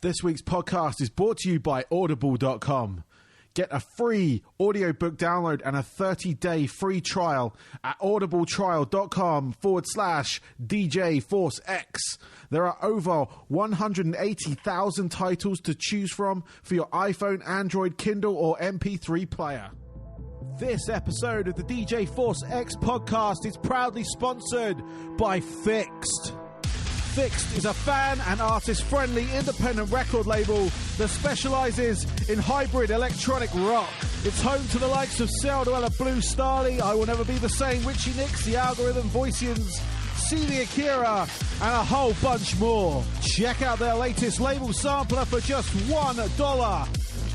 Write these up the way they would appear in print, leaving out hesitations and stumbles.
This week's podcast is brought to you by Audible.com. Get a free audiobook download and a 30-day free trial at audibletrial.com/DJ Force X. There are over 180,000 titles to choose from for your iPhone, Android, Kindle, or MP3 player. This episode of the DJ Force X podcast is proudly sponsored by Fixed. Fixed is a fan and artist-friendly independent record label that specialises in hybrid electronic rock. It's home to the likes of Celduella, Blue Starly, I Will Never Be the Same, Richie Nix, The Algorithm, Voicians, See the Akira, and a whole bunch more. Check out their latest label sampler for just $1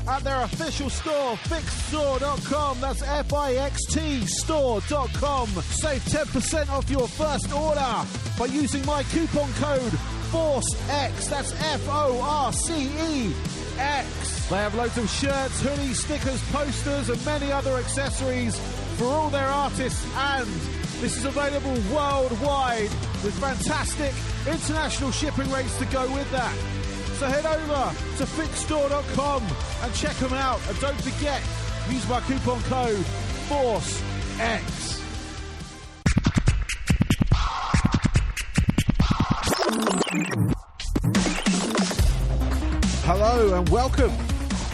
at their official store, fixedstore.com. That's FIXT store.com. Save 10% off your first order by using my coupon code FORCEX. That's FORCEX. They have loads of shirts, hoodies, stickers, posters, and many other accessories for all their artists, and this is available worldwide with fantastic international shipping rates to go with that. So head over to fixedstore.com and check them out. And don't forget, use my coupon code FORCEX. Hello and welcome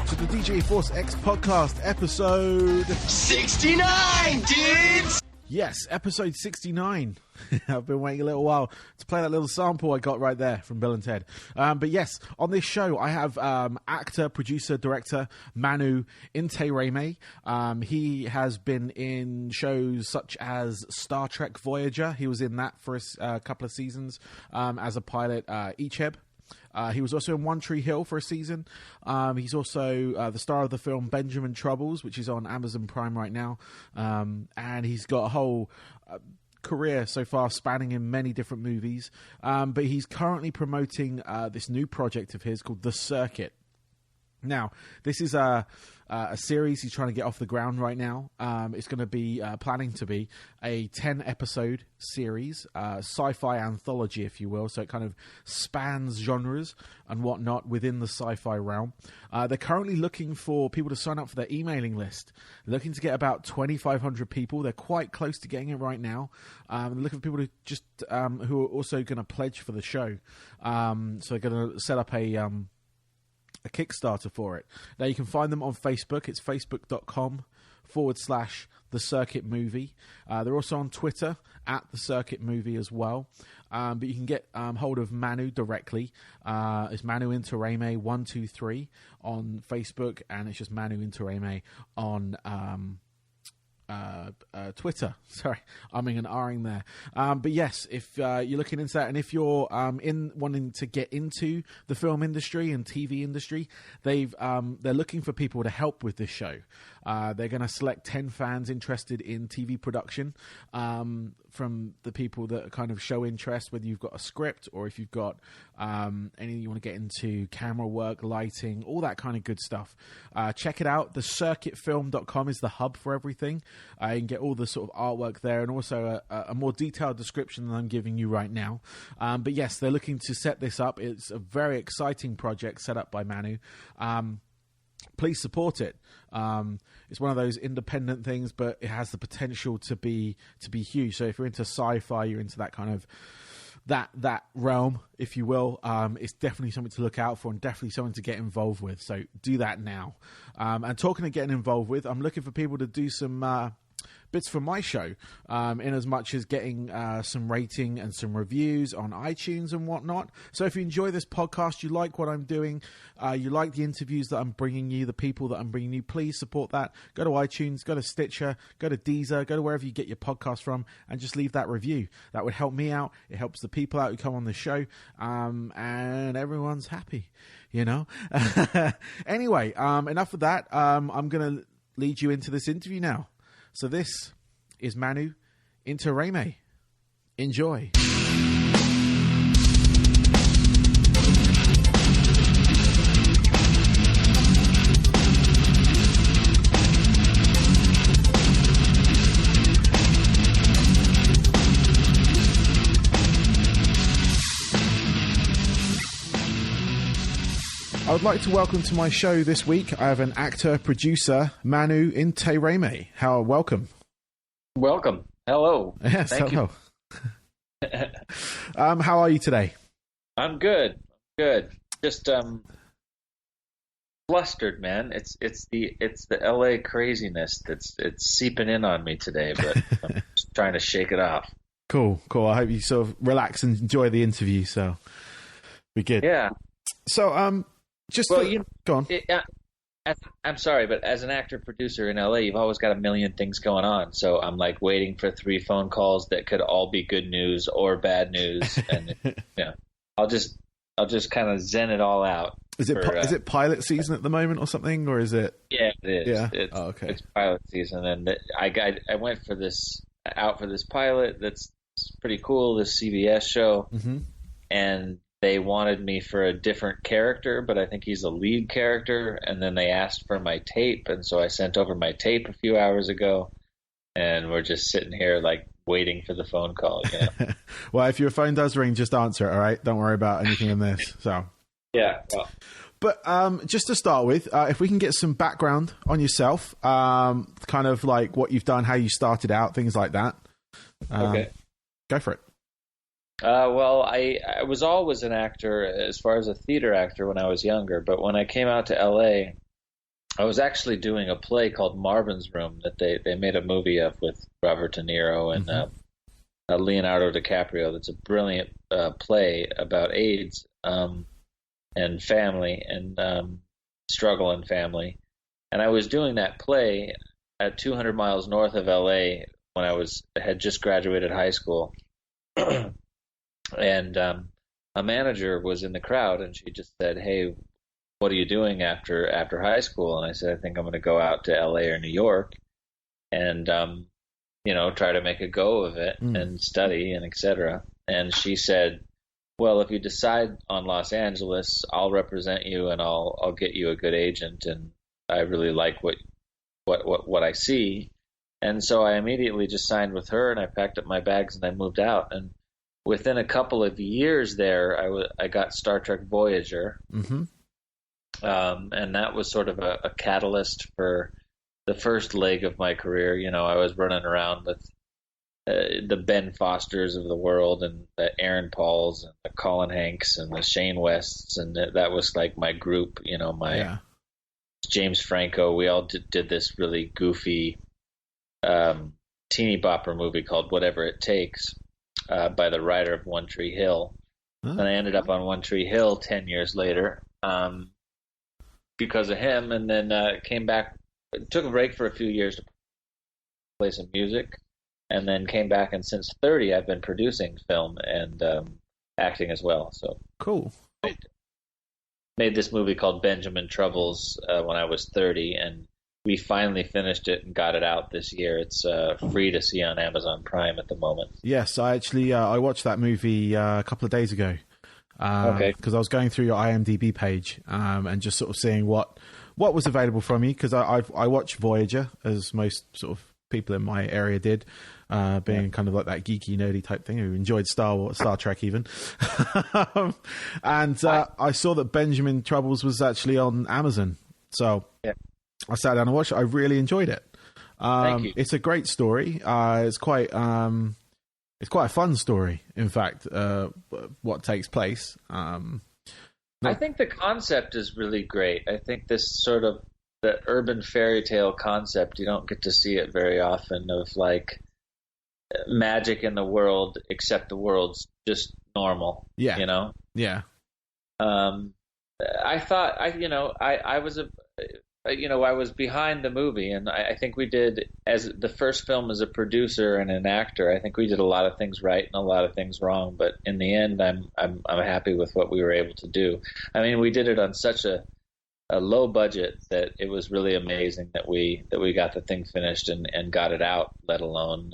to the DJ Force X podcast, episode 69, dudes! Yes, episode 69. I've been waiting a little while to play that little sample I got right there from Bill and Ted. But yes, on this show, I have actor, producer, director Manu Intiraymi. He has been in shows such as Star Trek Voyager. He was in that for a couple of seasons as a pilot, Icheb. He was also in One Tree Hill for a season. He's also the star of the film Benjamin Troubles, which is on Amazon Prime right now. And he's got a whole career so far spanning in many different movies. But he's currently promoting this new project of his called The Circuit. Now, this is a series he's trying to get off the ground right now. It's going to be planning to be a 10-episode series, sci-fi anthology, if you will. So it kind of spans genres and whatnot within the sci-fi realm. They're currently looking for people to sign up for their emailing list. They're looking to get about 2,500 people. They're quite close to getting it right now. They're looking for people to just who are also going to pledge for the show. So they're going to set up a Kickstarter for it. Now you can find them on Facebook. It's facebook.com/The Circuit Movie. They're also on Twitter at The Circuit Movie as well. But you can get hold of Manu directly. It's Manu Intiraymi 123 on Facebook, and it's just Manu Intiraymi on Twitter. Sorry, I'm in an R-ing there. But yes, if you're looking into that, and if you're wanting to get into the film industry and TV industry, they're looking for people to help with this show. They're going to select 10 fans interested in TV production from the people that kind of show interest, whether you've got a script or if you've got anything you want to get into, camera work, lighting, all that kind of good stuff. Check it out. TheCircuitFilm.com is the hub for everything. You can get all the sort of artwork there, and also a more detailed description than I'm giving you right now. But yes, they're looking to set this up. It's a very exciting project set up by Manu. Please support it. It's one of those independent things, but it has the potential to be huge. So if you're into sci-fi, you're into that kind of that realm, if you will, it's definitely something to look out for and definitely something to get involved with. So do that now. And talking of getting involved with, I'm looking for people to do some bits for my show, in as much as getting some rating and some reviews on iTunes and whatnot. So if you enjoy this podcast, you like what I'm doing, you like the interviews that I'm bringing you, the people that I'm bringing you, please support that. Go to iTunes, go to Stitcher, go to Deezer, go to wherever you get your podcast from, and just leave that review. That would help me out. It helps the people out who come on the show, and everyone's happy, you know. Anyway, enough of that. I'm going to lead you into this interview now. So this is Manu Intiraymi. Enjoy. I would like to welcome to my show this week, I have an actor, producer, Manu Intiraymi. Welcome. Welcome. Hello. Yes, Thank hello. How are you today? I'm good. Good. Just flustered, man. It's the LA craziness it's seeping in on me today, but I'm just trying to shake it off. Cool. I hope you sort of relax and enjoy the interview. So be good. Yeah. So go on. I'm sorry, but as an actor producer in LA, you've always got a million things going on. So I'm like waiting for 3 phone calls that could all be good news or bad news, and I'll just kind of zen it all out. Is it pilot season at the moment or something, or is it? Yeah, it is. Yeah. Okay. It's pilot season, and I went for this pilot that's pretty cool. This CBS show, and they wanted me for a different character, but I think he's a lead character. And then they asked for my tape, and so I sent over my tape a few hours ago, and we're just sitting here like waiting for the phone call. You know? Well, if your phone does ring, just answer it. All right, don't worry about anything in this. So yeah. Well. But just to start with, if we can get some background on yourself, kind of like what you've done, how you started out, things like that. Okay. Go for it. Well, I was always an actor as far as a theater actor when I was younger, but when I came out to LA, I was actually doing a play called Marvin's Room that they made a movie of with Robert De Niro and Leonardo DiCaprio. That's a brilliant play about AIDS and family and struggle in family. And I was doing that play at 200 miles north of LA when I had just graduated high school. And a manager was in the crowd, and she just said, "Hey, what are you doing after high school?" And I said, "I think I'm going to go out to LA or New York and try to make a go of it and study and etc." And she said, "Well, if you decide on Los Angeles, I'll represent you and I'll get you a good agent, and I really like what I see." And so I immediately just signed with her, and I packed up my bags and I moved out. And within a couple of years there, I got Star Trek Voyager, and that was sort of a catalyst for the first leg of my career. You know, I was running around with the Ben Fosters of the world and the Aaron Pauls and the Colin Hanks and the Shane Wests, and that was like my group. You know, James Franco. We all did this really goofy teeny bopper movie called Whatever It Takes. By the writer of One Tree Hill. And I ended up on One Tree Hill 10 years later because of him, and then came back, took a break for a few years to play some music, and then came back, and since 30 I've been producing film and acting as well. So cool. Made this movie called Benjamin Troubles when I was 30, and we finally finished it and got it out this year. It's free to see on Amazon Prime at the moment. Yes, I actually I watched that movie a couple of days ago. Okay. Because I was going through your IMDb page and just sort of seeing what was available from you. Because I watched Voyager, as most sort of people in my area did, being kind of like that geeky, nerdy type thing who enjoyed Star Trek even. And I saw that Benjamin Troubles was actually on Amazon. So yeah. I sat down and watched it. I really enjoyed it. Thank you. It's a great story. It's quite a fun story, in fact, what takes place. I think the concept is really great. I think this sort of the urban fairy tale concept, you don't get to see it very often, of like magic in the world, except the world's just normal. Yeah. You know? Yeah. I thought, I was behind the movie, and I think we did, as the first film as a producer and an actor, I think we did a lot of things right and a lot of things wrong. But in the end, I'm happy with what we were able to do. I mean, we did it on such a low budget that it was really amazing that we got the thing finished and got it out, let alone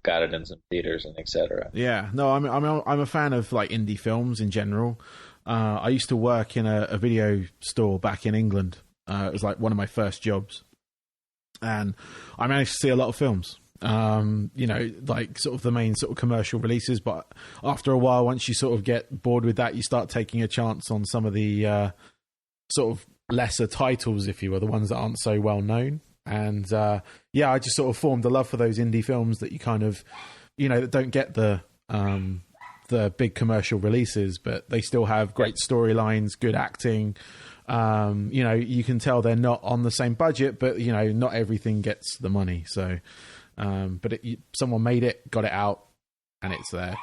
got it in some theaters and etc. Yeah, no, I'm a fan of like indie films in general. I used to work in a video store back in England. It was like one of my first jobs, and I managed to see a lot of films. Like sort of the main sort of commercial releases. But after a while, once you sort of get bored with that, you start taking a chance on some of the sort of lesser titles, if you will, the ones that aren't so well known. And I just sort of formed a love for those indie films that you kind of, that don't get the big commercial releases, but they still have great storylines, good acting. You can tell they're not on the same budget, but not everything gets the money. So, but someone made it, got it out, and it's there.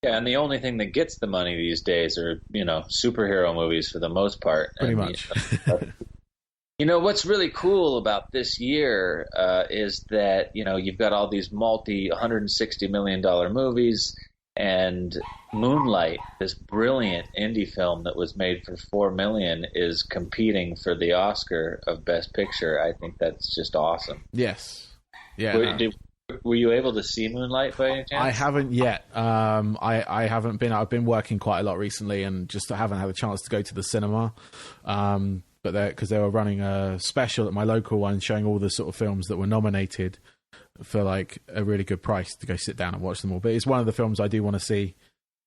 Yeah, and the only thing that gets the money these days are superhero movies for the most part. Pretty much. What's really cool about this year is that you've got all these $160 million movies. And Moonlight, this brilliant indie film that was made for $4 million, is competing for the Oscar of Best Picture. I think that's just awesome. Yes. Yeah. Were you able to see Moonlight by any chance? I haven't yet. I haven't been. I've been working quite a lot recently, and just haven't had a chance to go to the cinema. But because they were running a special at my local one, showing all the sort of films that were nominated for like a really good price to go sit down and watch them all. But it's one of the films I do want to see.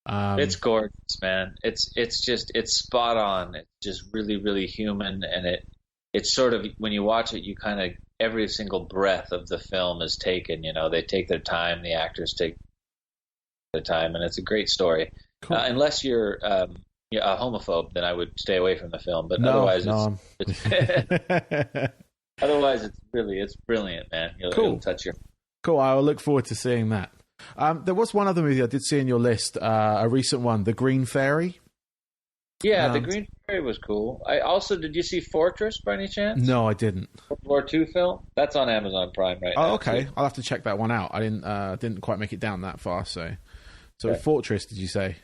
It's gorgeous, man. It's spot on. It's just really, really human, and it's sort of, when you watch it, you kind of, every single breath of the film is taken. They take their time, the actors take their time, and it's a great story. Cool. Unless you're a homophobe, then I would stay away from the film. But otherwise, it's otherwise, it's brilliant, man. It'll touch your... Cool. I'll look forward to seeing that. There was one other movie I did see in your list, a recent one, The Green Fairy. Yeah, The Green Fairy was cool. Did you see Fortress by any chance? No, I didn't. World War II film? That's on Amazon Prime right now. Oh, okay. Too. I'll have to check that one out. I didn't quite make it down that far, so okay. Fortress, did you say?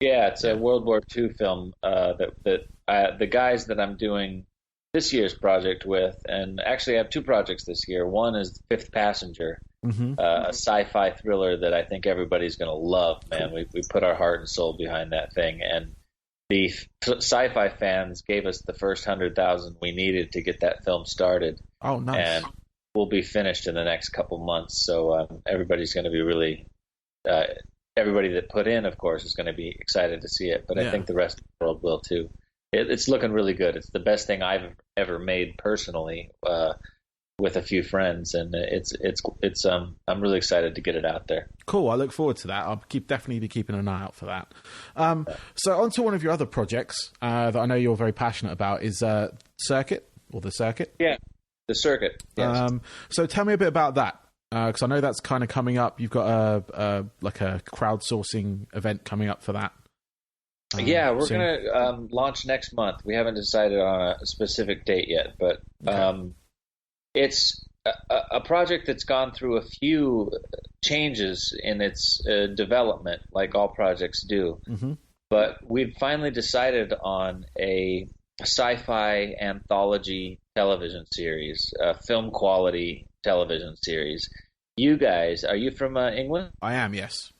Yeah, it's a World War II film that the guys that I'm doing this year's project with, and actually I have two projects this year. One is Fifth Passenger, a sci-fi thriller that I think everybody's going to love, man. We put our heart and soul behind that thing, and the sci-fi fans gave us the first 100,000 we needed to get that film started. Oh, nice. And we'll be finished in the next couple months, so everybody's going to be really... everybody that put in, of course, is going to be excited to see it, but I think the rest of the world will too. It's looking really good. It's the best thing I've ever made personally, with a few friends, and I'm really excited to get it out there. Cool. I look forward to that. I'll definitely be keeping an eye out for that. So on to one of your other projects that I know you're very passionate about is Circuit, or The Circuit. Yeah, The Circuit. Yes. So tell me a bit about that. Because I know that's kind of coming up. You've got a crowdsourcing event coming up for that. Yeah, we're going to launch next month. We haven't decided on a specific date yet, but it's a project that's gone through a few changes in its development, like all projects do. Mm-hmm. But we've finally decided on a sci-fi anthology television series, a film quality television series. You guys, are you from England? I am, yes.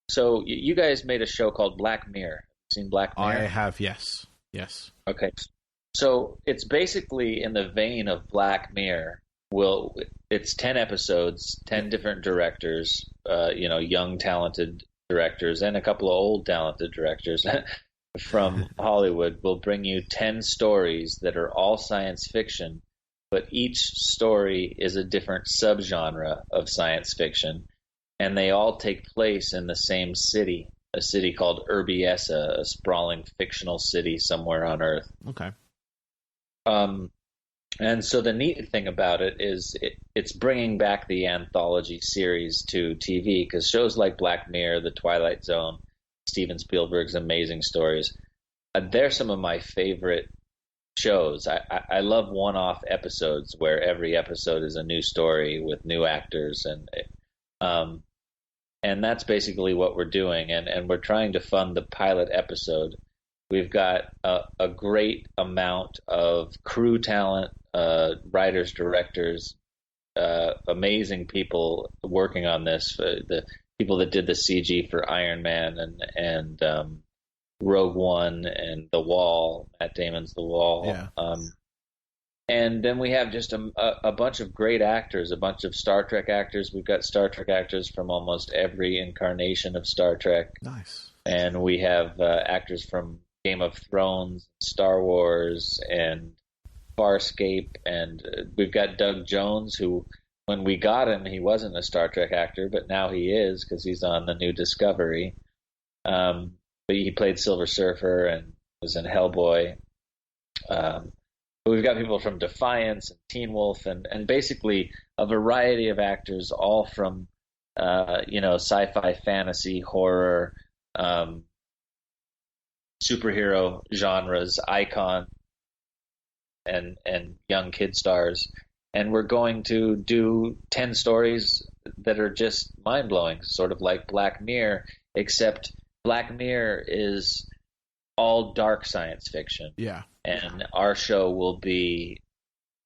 So you guys made a show called Black Mirror. Seen Black Mirror? I have, yes. Okay. So it's basically in the vein of Black Mirror. It's 10 episodes, 10 different directors, young talented directors, and a couple of old talented directors from Hollywood will bring you 10 stories that are all science fiction, but each story is a different subgenre of science fiction. And they all take place in the same city, a city called Urbiessa, a sprawling fictional city somewhere on Earth. Okay. And so the neat thing about it is it's bringing back the anthology series to TV, because shows like Black Mirror, The Twilight Zone, Steven Spielberg's amazing stories, they're some of my favorite shows. I love one-off episodes where every episode is a new story with new actors, and that's basically what we're doing, and we're trying to fund the pilot episode. We've got a great amount of crew talent, writers, directors, amazing people working on this. The people that did the CG for Iron Man and Rogue One and The Wall, Matt Damon's The Wall. Yeah. And then we have just a bunch of great actors, a bunch of Star Trek actors. We've got Star Trek actors from almost every incarnation of Star Trek. Nice. And we have actors from Game of Thrones, Star Wars, and Farscape, and we've got Doug Jones, who, when we got him, he wasn't a Star Trek actor, but now he is because he's on the new Discovery. But he played Silver Surfer and was in Hellboy. But we've got people from Defiance and Teen Wolf, and basically a variety of actors, all from sci-fi, fantasy, horror, superhero genres, icon, and young kid stars. And we're going to do 10 stories that are just mind-blowing, sort of like Black Mirror, except Black Mirror is all dark science fiction. Yeah. And our show will be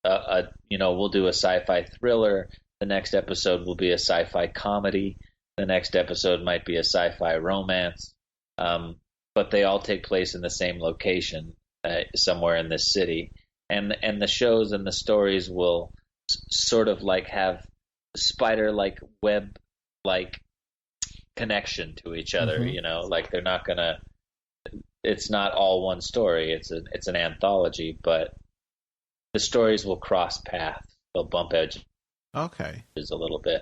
we'll do a sci-fi thriller. The next episode will be a sci-fi comedy. The next episode might be a sci-fi romance. But they all take place in the same location, somewhere in this city. And the shows and the stories will sort of like have spider-like web-like connection to each other. Mm-hmm. Like they're not gonna. It's not all one story. It's an anthology, but the stories will cross paths. They'll bump edges. Okay. A little bit.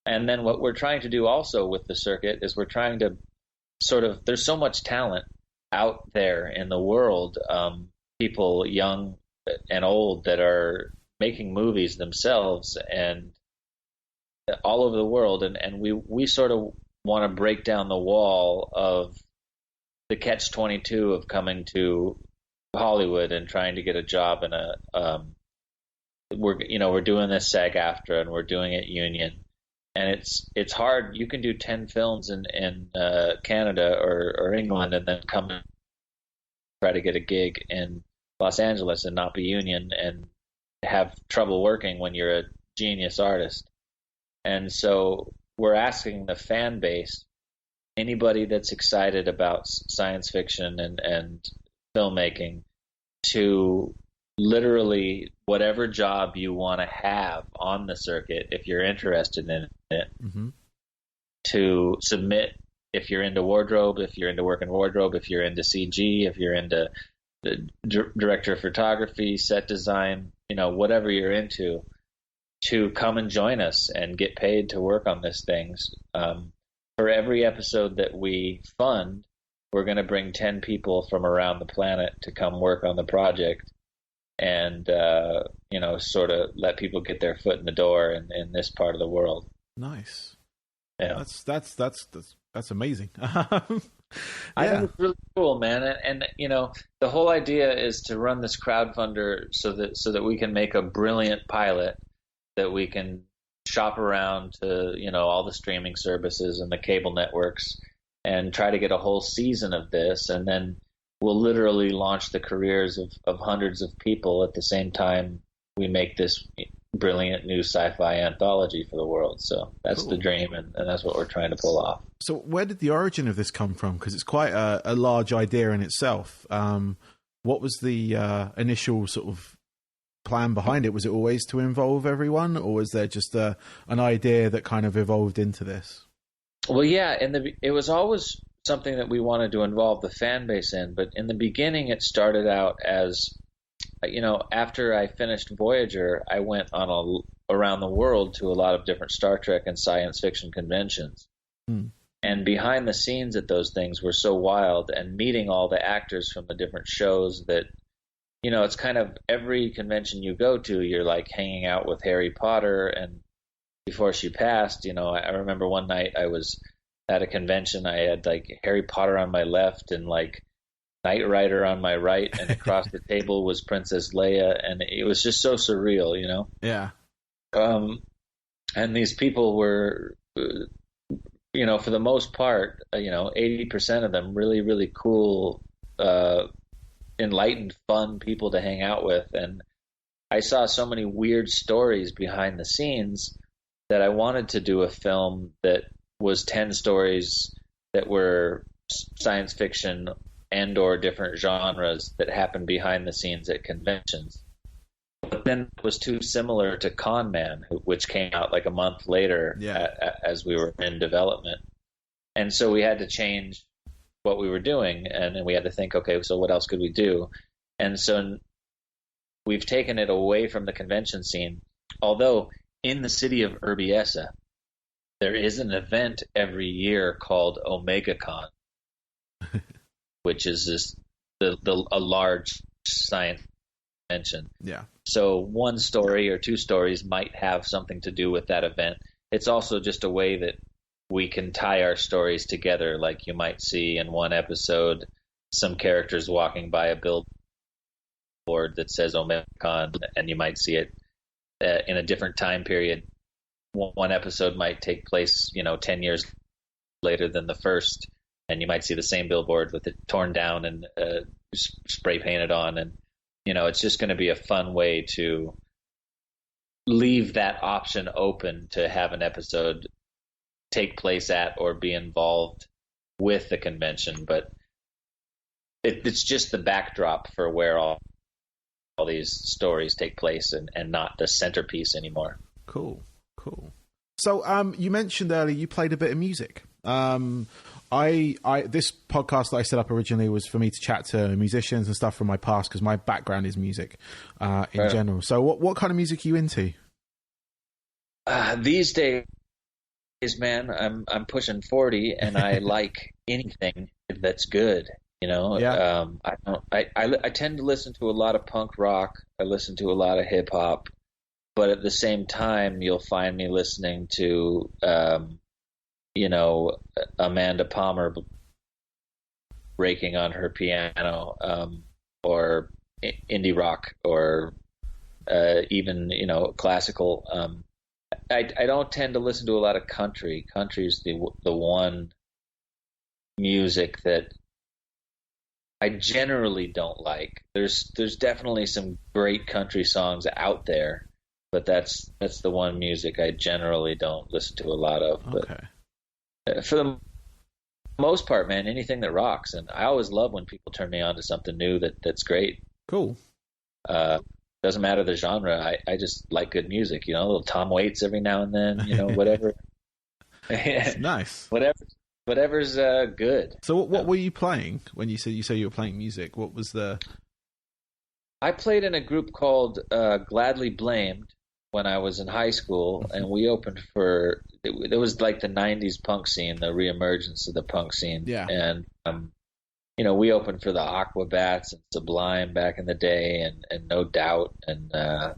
And then what we're trying to do also with the circuit is we're trying to there's so much talent out there in the world, people young and old that are making movies themselves and all over the world. And we sort of want to break down the wall of the catch-22 of coming to Hollywood and trying to get a job in we're doing this SAG-AFTRA and we're doing it Union, and it's hard. You can do 10 films in Canada or England and then come and try to get a gig in Los Angeles and not be Union and have trouble working when you're a genius artist. And so we're asking the fan base, anybody that's excited about science fiction and filmmaking, to literally whatever job you want to have on the circuit, if you're interested in it, mm-hmm. to submit. If you're into wardrobe, if you're into work in wardrobe, if you're into CG, if you're into the director of photography, set design, whatever you're into, to come and join us and get paid to work on these things. For every episode that we fund, we're going to bring 10 people from around the planet to come work on the project and, sort of let people get their foot in the door in this part of the world. Nice. Yeah. That's amazing. I think it's really cool, man. And the whole idea is to run this crowdfunder so that we can make a brilliant pilot that we can shop around to, all the streaming services and the cable networks and try to get a whole season of this. And then we'll literally launch the careers of hundreds of people at the same time we make this brilliant new sci-fi anthology for the world. So that's cool. The dream, and that's what we're trying to pull off. So where did the origin of this come from? Because it's quite a large idea in itself. What was the initial sort of plan behind it? Was it always to involve everyone, or was there just an idea that kind of evolved into this? Well, yeah, it was always something that we wanted to involve the fan base in, but in the beginning it started out as, after I finished Voyager, I went on around the world to a lot of different Star Trek and science fiction conventions. And behind the scenes at those things were so wild, and meeting all the actors from the different shows that, it's kind of every convention you go to, you're like hanging out with Harry Potter. And before she passed, I remember one night I was at a convention, I had like Harry Potter on my left and like Knight Rider on my right, and across the table was Princess Leia, and it was just so surreal, Yeah. And these people were, for the most part, 80% of them really, really cool, enlightened, fun people to hang out with. And I saw so many weird stories behind the scenes that I wanted to do a film that was 10 stories that were science fiction and or different genres that happened behind the scenes at conventions. But then it was too similar to Con Man, which came out like a month later as we were in development. And so we had to change what we were doing, and then we had to think, okay, so what else could we do? And so we've taken it away from the convention scene, although in the city of Urbiesa, there is an event every year called OmegaCon, which is a large science convention. Yeah. So one story or two stories might have something to do with that event. It's also just a way that we can tie our stories together. Like you might see in one episode some characters walking by a billboard that says OmegaCon, and you might see it in a different time period. One episode might take place, 10 years later than the first, and you might see the same billboard with it torn down and spray painted on. And, it's just going to be a fun way to leave that option open to have an episode take place at or be involved with the convention. But it's just the backdrop for where all these stories take place, and not the centerpiece anymore. Cool. So, you mentioned earlier you played a bit of music. This podcast that I set up originally was for me to chat to musicians and stuff from my past, because my background is music in general. So, what kind of music are you into? These days, man, I'm pushing 40, and I like anything that's good. Yeah. I tend to listen to a lot of punk rock. I listen to a lot of hip hop. But at the same time, you'll find me listening to, Amanda Palmer breaking on her piano, or indie rock, or even, classical. I don't tend to listen to a lot of country. Country's the one music that I generally don't like. There's definitely some great country songs out there, but that's the one music I generally don't listen to a lot of. Okay. But for the most part, man, anything that rocks. And I always love when people turn me on to something new that's great. Cool. Doesn't matter the genre. I just like good music, a little Tom Waits every now and then, whatever. Nice. Whatever's good. So what were you playing when you say you were playing music? What was the... I played in a group called Gladly Blamed when I was in high school, and we opened for it was like the 90s punk scene, the reemergence of the punk scene. Yeah. And we opened for the Aquabats and Sublime back in the day, and No Doubt, and a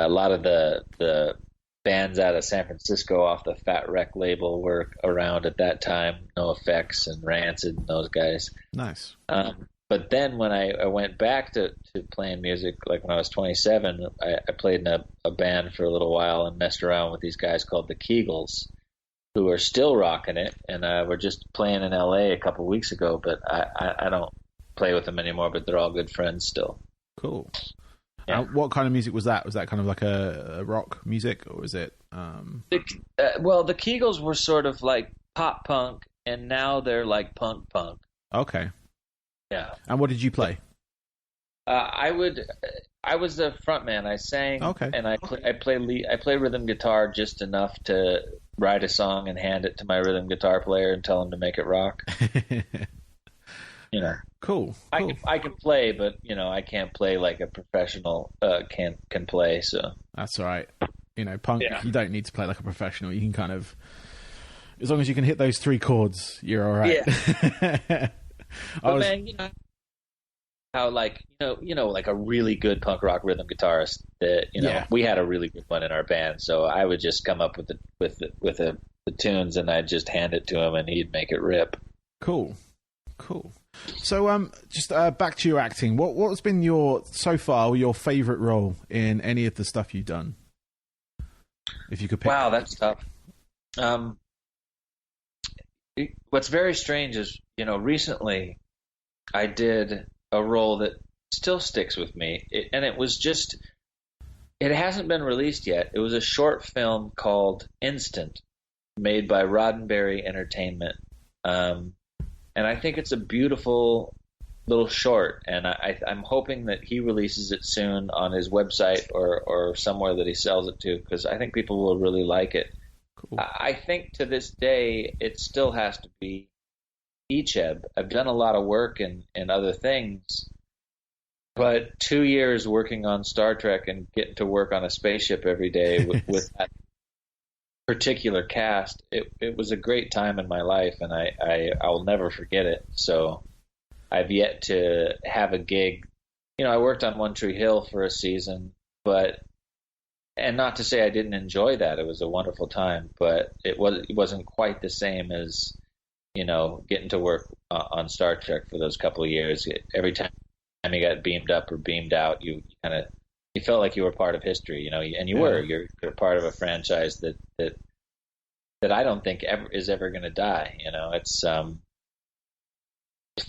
lot of the bands out of San Francisco off the Fat Wreck label were around at that time. No Effects and Rancid and those guys. Nice. But then when I went back to playing music, like when I was 27, I played in a band for a little while and messed around with these guys called the Kegels, who are still rocking it. And we're just playing in L.A. a couple weeks ago, but I don't play with them anymore, but they're all good friends still. Cool. Yeah. What kind of music was that? Was that kind of like a rock music, or was it... Well, the Kegels were sort of like pop punk, and now they're like punk. Okay. Yeah. And what did you play? I was the front man. I sang. Okay. And I play rhythm guitar just enough to write a song and hand it to my rhythm guitar player and tell him to make it rock. Cool. I can play, but I can't play like a professional can play. So that's all right. Punk. Yeah. You don't need to play like a professional. You can kind of, as long as you can hit those 3 chords, you're all right. Yeah. But man, how like like a really good punk rock rhythm guitarist that Yeah. we had a really good one in our band. So I would just come up with the tunes, and I'd just hand it to him, and he'd make it rip. Cool. So just back to your acting. What's been your favorite role in any of the stuff you've done? If you could pick. Wow, that's tough. What's very strange is, recently I did a role that still sticks with me. It hasn't been released yet. It was a short film called Instant, made by Roddenberry Entertainment. And I think it's a beautiful little short, and I'm hoping that he releases it soon on his website or somewhere that he sells it to, because I think people will really like it. Cool. I think to this day it still has to be Icheb. I've done a lot of work in other things, but 2 years working on Star Trek and getting to work on a spaceship every day with that particular cast, it was a great time in my life, and I'll never forget it. So I've yet to have a gig. I worked on One Tree Hill for a season, and not to say I didn't enjoy that. It was a wonderful time, but it wasn't quite the same as, getting to work on Star Trek for those couple of years. Every time you got beamed up or beamed out, you felt like you were part of history, and you're part of a franchise that I don't think is ever going to die. It's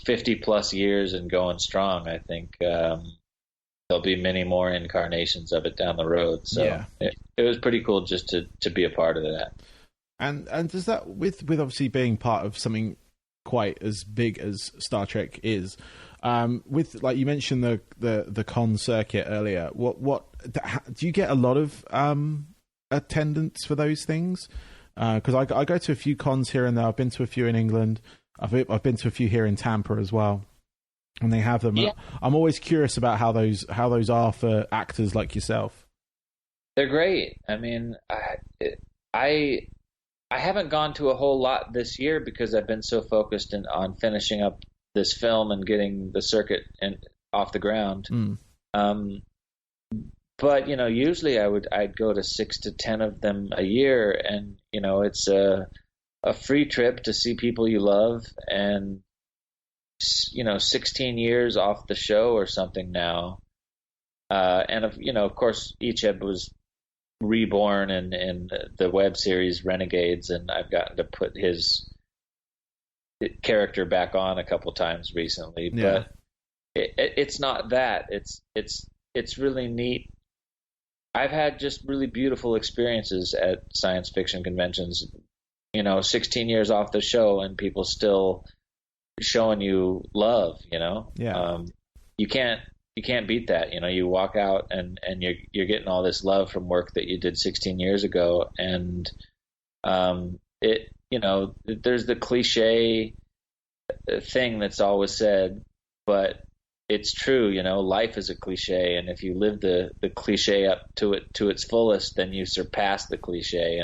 50 plus years and going strong. I think there'll be many more incarnations of it down the road. So it was pretty cool just to be a part of that. And does that, with obviously being part of something quite as big as Star Trek is, with, like you mentioned the con circuit earlier, what do you get a lot of attendance for those things? Because I go to a few cons here and there. I've been to a few in England. I've been to a few here in Tampa as well, and they have them. Yeah. I'm always curious about how those are for actors like yourself. They're great. I mean, I haven't gone to a whole lot this year because I've been so focused on finishing up this film and getting the circuit off the ground. But usually I'd go to 6 to 10 of them a year, and it's a free trip to see people you love, and 16 years off the show or something now. And of course, Icheb was reborn in the web series Renegades, and I've gotten to put his character back on a couple times recently. Yeah. But it's not that. It's really neat. I've had just really beautiful experiences at science fiction conventions. 16 years off the show and people still showing you love. Yeah. You can't beat that. You walk out and you're getting all this love from work that you did 16 years ago, and there's the cliche thing that's always said, but it's true. Life is a cliche, and if you live the cliche up to its fullest, then you surpass the cliche.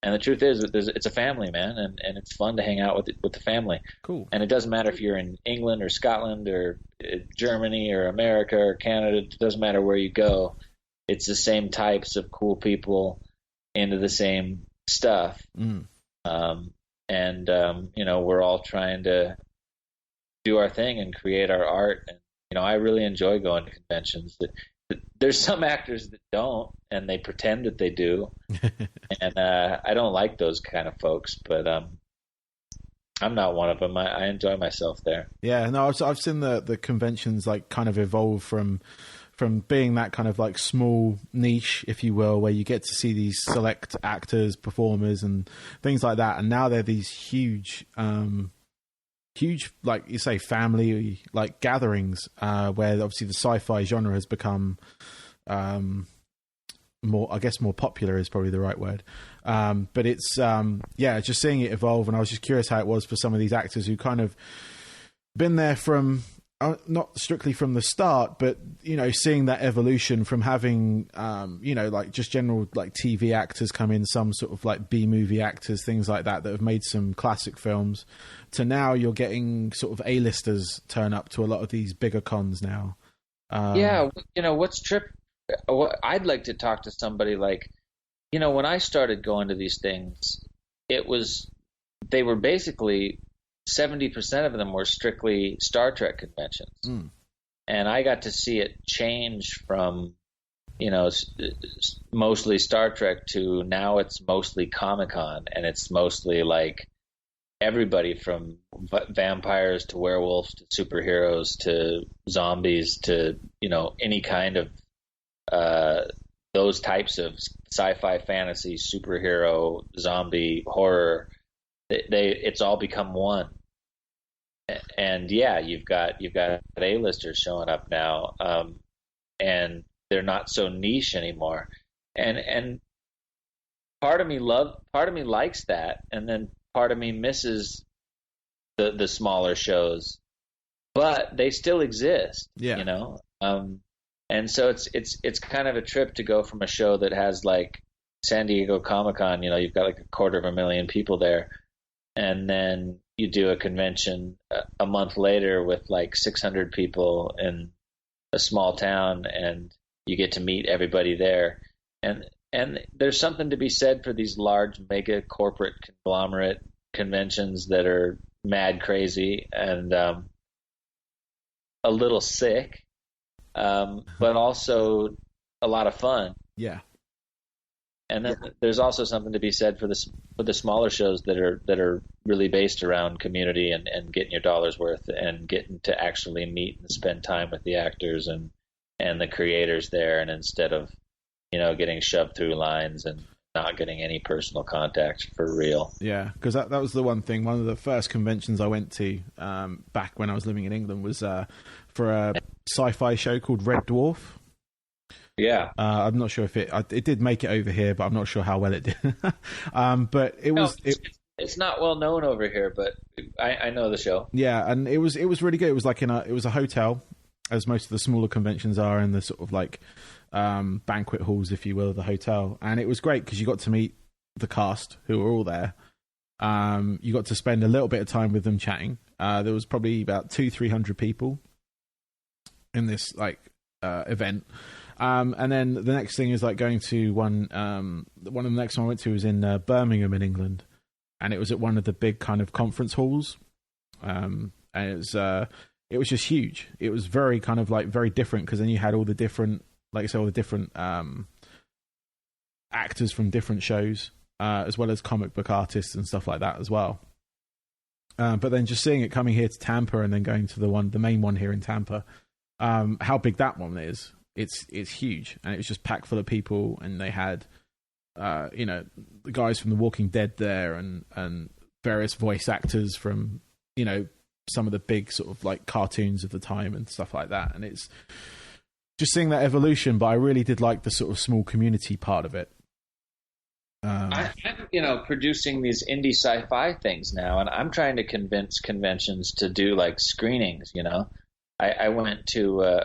And the truth is that it's a family, man, and it's fun to hang out with the family. Cool. And it doesn't matter if you're in England or Scotland or Germany or America or Canada. It doesn't matter where you go. It's the same types of cool people into the same stuff. We're all trying to do our thing and create our art. And I really enjoy going to conventions. There's some actors that don't, and they pretend that they do, and I don't like those kind of folks. But I'm not one of them. I enjoy myself there. Yeah, no, I've seen the conventions like kind of evolve from being that kind of like small niche, if you will, where you get to see these select actors, performers, and things like that, and now they're these huge, like you say, family like gatherings, where obviously the sci-fi genre has become more popular is probably the right word. But it's just seeing it evolve, and I was just curious how it was for some of these actors who kind of been there from not strictly from the start, but seeing that evolution from having like just general like TV actors come in, some sort of like B-movie actors, things like that have made some classic films, to now you're getting sort of A-listers turn up to a lot of these bigger cons now. I'd like to talk to somebody like, when I started going to these things, they were basically 70% of them were strictly Star Trek conventions. And I got to see it change from, mostly Star Trek to now it's mostly Comic-Con, and it's mostly like everybody from vampires to werewolves to superheroes to zombies to, any kind of those types of sci-fi, fantasy, superhero, zombie, horror. It's all become one. And you've got A-listers showing up now, and they're not so niche anymore. And part of me likes that, and then part of me misses the smaller shows, but they still exist. Yeah. You know, and so it's kind of a trip to go from a show that has like San Diego Comic-Con. You know, you've got like 250,000 people there, and then you do a convention a month later with like 600 people in a small town, and you get to meet everybody there. And there's something to be said for these large mega corporate conglomerate conventions that are mad crazy and a little sick, but also a lot of fun. Yeah. And then there's also something to be said for the smaller shows that are really based around community and getting your dollar's worth and getting to actually meet and spend time with the actors and the creators there, and instead of, you know, getting shoved through lines and not getting any personal contact for real. Yeah, because that was the one thing. One of the first conventions I went to back when I was living in England was for a sci-fi show called Red Dwarf. Yeah. I'm not sure if it did make it over here, but I'm not sure how well it did. But it was... It's not well known over here, but I know the show. Yeah, and it was really good. It was like it was a hotel, as most of the smaller conventions are, in the sort of like banquet halls, if you will, of the hotel. And it was great because you got to meet the cast who were all there. You got to spend a little bit of time with them chatting. There was probably about 200-300 people in this like event. And then the next thing is like going to one of the next one I went to was in Birmingham in England, and it was at one of the big kind of conference halls. And it was just huge. It was very kind of like very different, because then you had all the different, like I said, all the different actors from different shows, as well as comic book artists and stuff like that as well. But then just seeing it coming here to Tampa and then going to the main one here in Tampa, how big that one is. It's huge, and it was just packed full of people, and they had you know, the guys from The Walking Dead there, and various voice actors from, you know, some of the big sort of like cartoons of the time and stuff like that. And it's just seeing that evolution, but I really did like the sort of small community part of it. I'm, you know, producing these indie sci-fi things now, and I'm trying to convince conventions to do like screenings. You know, I went to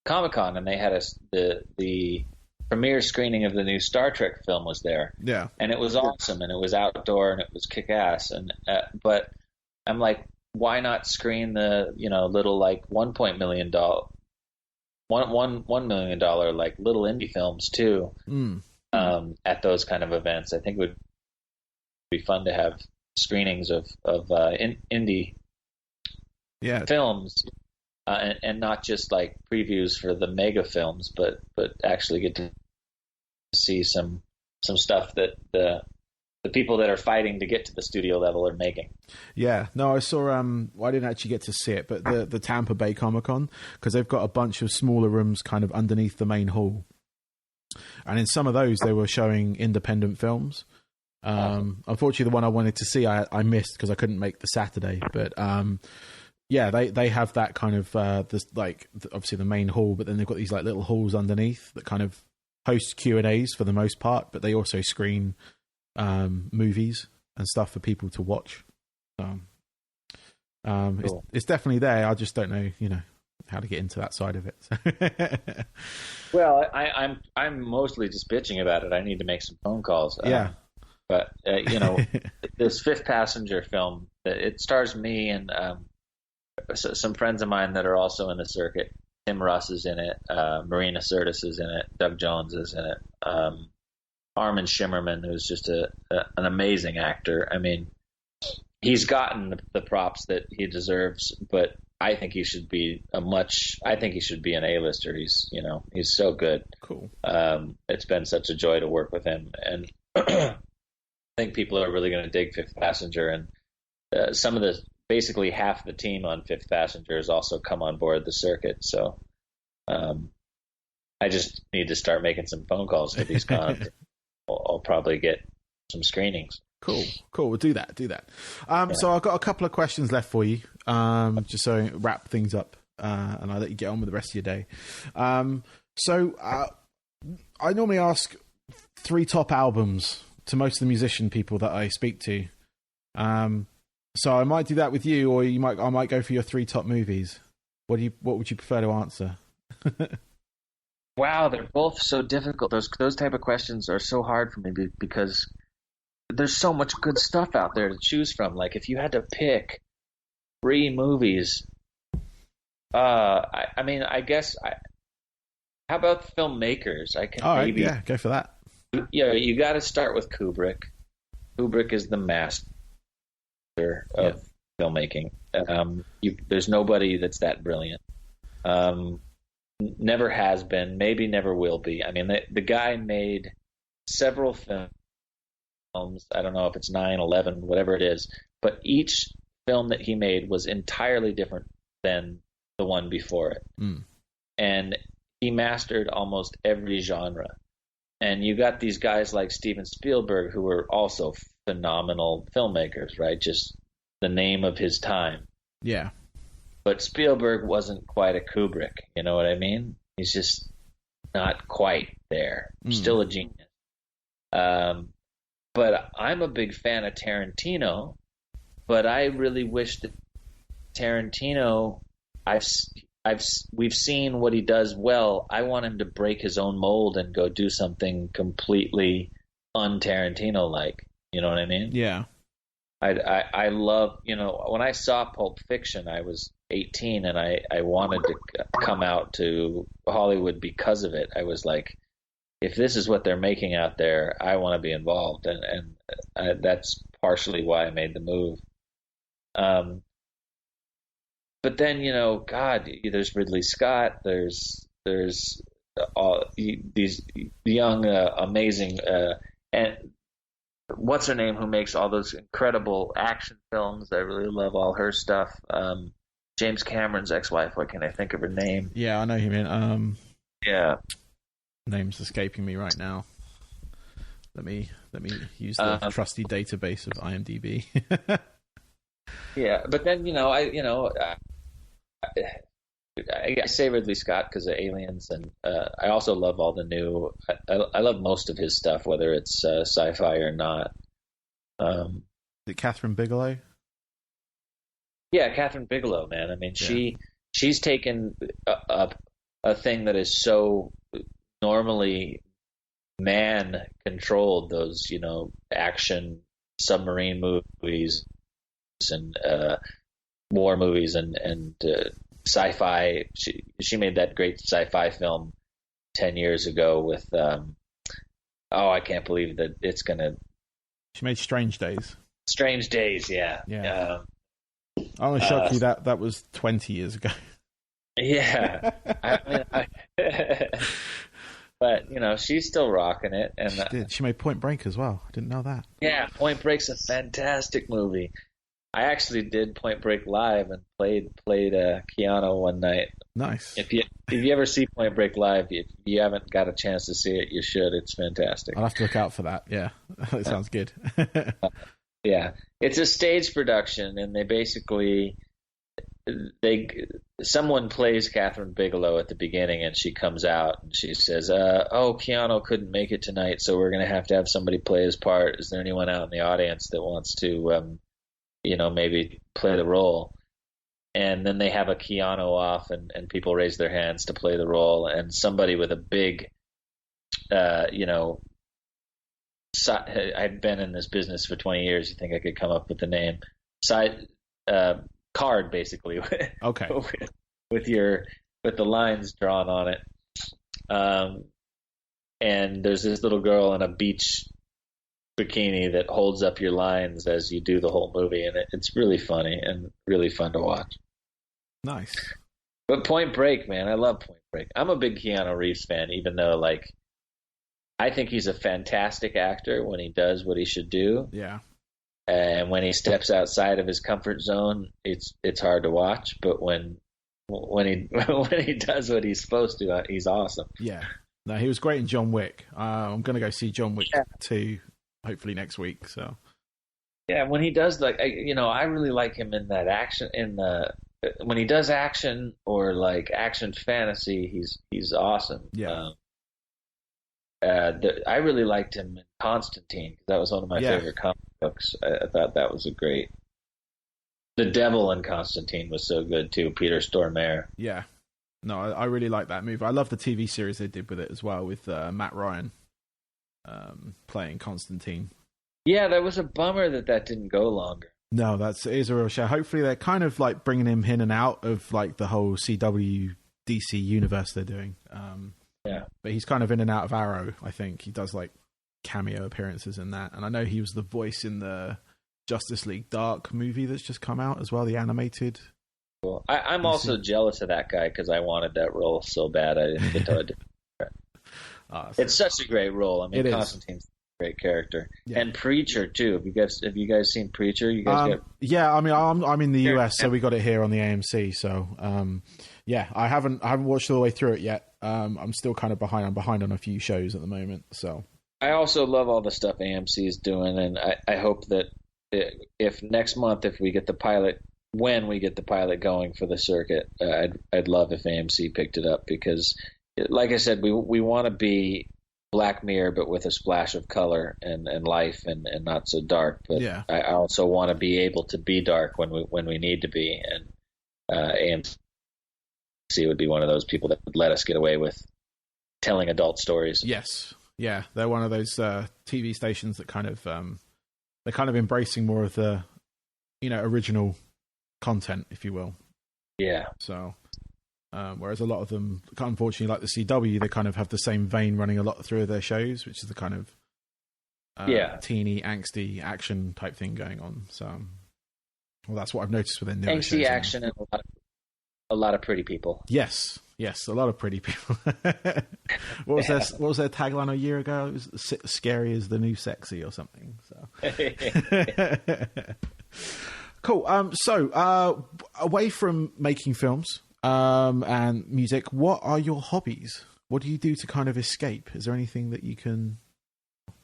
Comic-Con, and they had the premiere screening of the new Star Trek film was there. Yeah, and it was awesome, and it was outdoor, and it was kick-ass. And but I'm like, why not screen the, you know, little like $1 million like little indie films too, at those kind of events? I think it would be fun to have screenings of indie films, and not just like previews for the mega films, but actually get to see some stuff that the people that are fighting to get to the studio level are making. Yeah, no, I saw. Well, I didn't actually get to see it, but the Tampa Bay Comic-Con, because they've got a bunch of smaller rooms kind of underneath the main hall, and in some of those they were showing independent films. Unfortunately, the one I wanted to see I missed because I couldn't make the Saturday. But yeah, they have that kind of this, like, obviously the main hall, but then they've got these like little halls underneath that kind of host Q&As for the most part, but they also screen movies and stuff for people to watch. So cool. it's definitely there. I just don't know, you know, how to get into that side of it. Well, I'm mostly just bitching about it. I need to make some phone calls. Yeah. But you know, this Fifth Passenger film, it stars me and some friends of mine that are also in the circuit. Tim Russ is in it. Marina Sirtis is in it. Doug Jones is in it. Armin Shimmerman, who's just an amazing actor. I mean, he's gotten the props that he deserves, but I think he should be an A-lister. He's so good. Cool. It's been such a joy to work with him, and I think people are really going to dig Fifth Passenger, and basically half the team on Fifth Passenger has also come on board the circuit. So I just need to start making some phone calls to these cons. I'll probably get some screenings. Cool. We'll do that. So I've got a couple of questions left for you, just so wrap things up, and I'll let you get on with the rest of your day. So I normally ask 3 top albums to most of the musician people that I speak to. So I might do that with you, or I might go for your 3 top movies. What would you prefer to answer? Wow, they're both so difficult. Those type of questions are so hard for me because there's so much good stuff out there to choose from. Like if you had to pick 3 movies, I mean, I guess how about filmmakers? I can maybe go for that. Yeah, you got to start with Kubrick. Kubrick is the master of filmmaking. There's nobody that's that brilliant. Never has been, maybe never will be. I mean, the guy made several films. I don't know if it's 9, 11, whatever it is, but each film that he made was entirely different than the one before it. And he mastered almost every genre. And you got these guys like Steven Spielberg, who were also phenomenal filmmakers, right? Just the name of his time. Yeah. But Spielberg wasn't quite a Kubrick, you know what I mean? He's just not quite there. Still a genius. But I'm a big fan of Tarantino, but I really wish that Tarantino, we've seen what he does well. I want him to break his own mold and go do something completely un-Tarantino-like. You know what I mean? Yeah. I love, when I saw Pulp Fiction, I was 18 and I wanted to come out to Hollywood because of it. I was like, if this is what they're making out there, I want to be involved. And that's partially why I made the move. But then, God, there's Ridley Scott. There's all these young, amazing, and what's her name, who makes all those incredible action films. I really love all her stuff. James Cameron's ex-wife. What can I think of her name? Yeah, I know who you mean. Yeah. Name's escaping me right now. Let me use the trusty database of IMDb. Yeah, but then I say Ridley Scott because of Aliens, and I also love all the new. I love most of his stuff, whether it's sci-fi or not. The Catherine Bigelow. Yeah, Catherine Bigelow, man. I mean, she's taken a thing that is so normally man controlled, those action submarine movies and war movies and sci-fi. She made that great sci-fi film 10 years ago with I can't believe that it's gonna. She made Strange Days. Strange Days, yeah. I'm gonna shock you that was 20 years ago. Yeah, but she's still rocking it, and she did. She made Point Break as well. I didn't know that. Yeah, Point Break's a fantastic movie. I actually did Point Break live and played Keanu one night. Nice. If you ever see Point Break live, if you haven't got a chance to see it, you should. It's fantastic. I'll have to look out for that. Yeah, that sounds good. Yeah, it's a stage production, and they basically someone plays Catherine Bigelow at the beginning, and she comes out and she says, Keanu couldn't make it tonight, so we're going to have somebody play his part. Is there anyone out in the audience that wants to maybe play the role? And then they have a Keanu off, and people raise their hands to play the role, and somebody with a big I've been in this business for 20 years. You think I could come up with the name? Card, basically. Okay. with the lines drawn on it. And there's this little girl in a beach bikini that holds up your lines as you do the whole movie, and it's really funny and really fun to watch. Nice. But Point Break, man, I love Point Break. I'm a big Keanu Reeves fan, even though I think he's a fantastic actor when he does what he should do. Yeah. And when he steps outside of his comfort zone, it's hard to watch. But when he does what he's supposed to, he's awesome. Yeah. No, he was great in John Wick. I'm going to go see John Wick 2 hopefully next week. So. Yeah, when he does I really like him in that action when he does action or action fantasy, he's awesome. Yeah. I really liked him in Constantine. That was one of my favorite comic books. I thought that was a great The devil in Constantine was so good too. Peter Stormare. Yeah. No, I really like that movie. I love the TV series they did with it as well, with Matt Ryan playing Constantine. Yeah, that was a bummer that didn't go longer. No, it is a real show. Hopefully they're kind of like bringing him in and out of like the whole CW DC universe they're doing. Yeah. But he's kind of in and out of Arrow, I think. He does like cameo appearances in that. And I know he was the voice in the Justice League Dark movie that's just come out as well, the animated. Cool. I'm also jealous of that guy because I wanted that role so bad I didn't get to it. It's such a great role. I mean, Constantine's a great character. Yeah. And Preacher, too. Have you guys seen Preacher? You guys Yeah, I mean, I'm in the US, so we got it here on the AMC. So, yeah, I haven't watched all the way through it yet. I'm still kind of behind. I'm behind on a few shows at the moment. So I also love all the stuff AMC is doing, and I hope that if next month, when we get the pilot going for the circuit, I'd love if AMC picked it up because, like I said, we want to be Black Mirror, but with a splash of color and life and not so dark. But yeah. I also want to be able to be dark when we need to be, and AMC would be one of those people that would let us get away with telling adult stories. Yes, yeah, they're one of those TV stations that kind of they're kind of embracing more of the original content, if you will. Yeah. So, whereas a lot of them, unfortunately, like the CW, they kind of have the same vein running a lot through their shows, which is the kind of teeny, angsty action type thing going on. So, well, that's what I've noticed with their newer shows. Angsty action and a lot of pretty people. Yes, a lot of pretty people. What was their tagline a year ago? It was "Scary is the new sexy" or something. So. Cool. So, away from making films and music, what are your hobbies? What do you do to kind of escape? Is there anything that you can...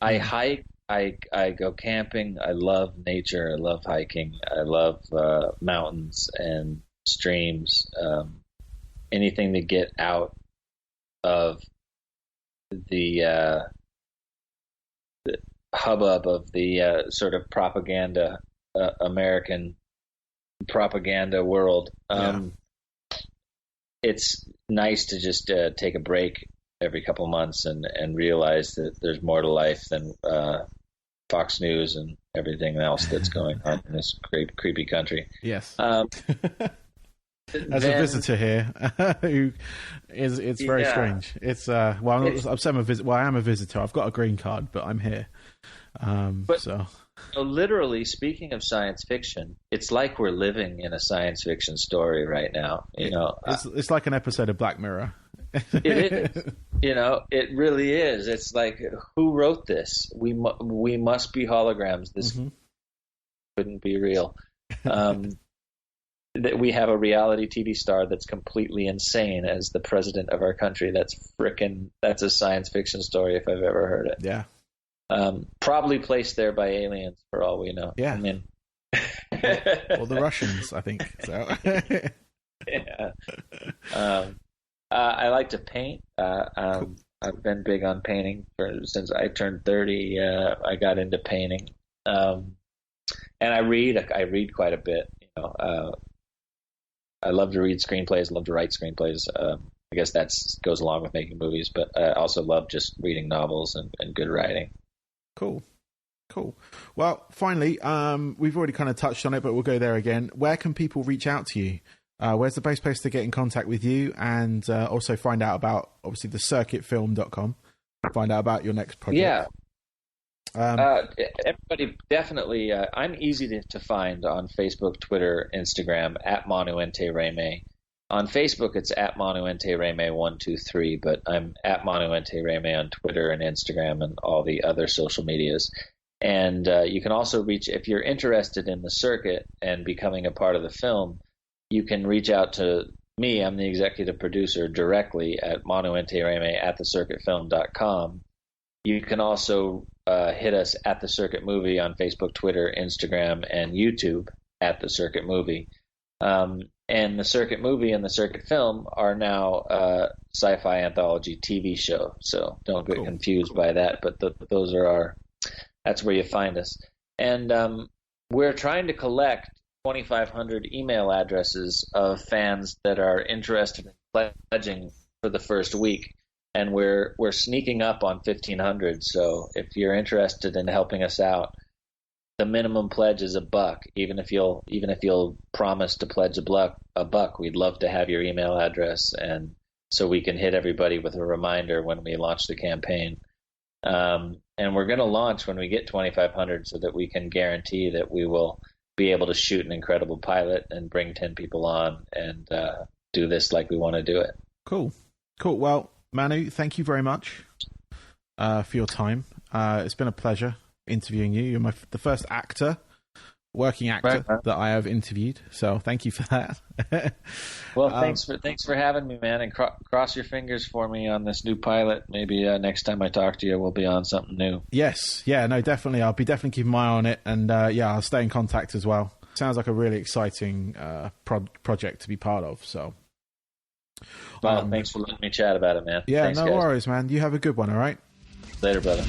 I hike. I go camping. I love nature. I love hiking. I love mountains and streams. Anything to get out of the hubbub of the sort of propaganda American propaganda world. It's nice to just take a break every couple months and realize that there's more to life than Fox News and everything else that's going on in this creepy country. Yes. As a visitor here, it's very strange. It's I am a visitor. I've got a green card, but I'm here. So literally, speaking of science fiction, it's like we're living in a science fiction story right now. It's like an episode of Black Mirror. It is. It really is. It's like, who wrote this? We must be holograms. This couldn't be real. That we have a reality TV star that's completely insane as the president of our country. That's a science fiction story if I've ever heard it. Yeah. Probably placed there by aliens for all we know. Yeah. I mean, or the Russians, I think. So. Yeah. I like to paint. Cool. I've been big on painting since I turned 30. I got into painting, and I read. I read quite a bit. I love to read screenplays. Love to write screenplays. I guess that goes along with making movies, but I also love just reading novels and good writing. Cool. Well, finally, we've already kind of touched on it, but we'll go there again. Where can people reach out to you? Where's the best place to get in contact with you? And also find out about, obviously, thecircuitfilm.com. Find out about your next project. Yeah. Everybody, definitely. I'm easy to find on Facebook, Twitter, Instagram, at Manu Intiraymi. On Facebook, it's at Manu Intiraymi123, but I'm at Manu Intiraymi on Twitter and Instagram and all the other social medias. And you can also reach, if you're interested in the circuit and becoming a part of the film, you can reach out to me. I'm the executive producer directly at Manu Intiraymi at thecircuitfilm.com. You can also hit us at The Circuit Movie on Facebook, Twitter, Instagram, and YouTube at The Circuit Movie. And The Circuit Movie and The Circuit Film are now sci-fi anthology TV show. So don't get confused by that. But those are that's where you find us. And we're trying to collect 2,500 email addresses of fans that are interested in pledging for the first week, and we're sneaking up on 1,500. So if you're interested in helping us out, the minimum pledge is $1. Even if you'll promise to pledge $1, we'd love to have your email address, and so we can hit everybody with a reminder when we launch the campaign. And we're going to launch when we get 2,500, so that we can guarantee that we will be able to shoot an incredible pilot and bring 10 people on and do this like we want to do it. Cool. Well, Manu, thank you very much for your time. It's been a pleasure interviewing you. You're the first working actor that I have interviewed, so thank you for that. Well, thanks for having me, man, and cross your fingers for me on this new pilot. Maybe next time I talk to you, we'll be on something new. Yes, yeah, no, definitely. I'll be definitely keeping my eye on it, and I'll stay in contact as well. Sounds like a really exciting project to be part of. So, well, thanks for letting me chat about it, man. Yeah, thanks, no guys. worries, man. You have a good one. All right. Later, brother.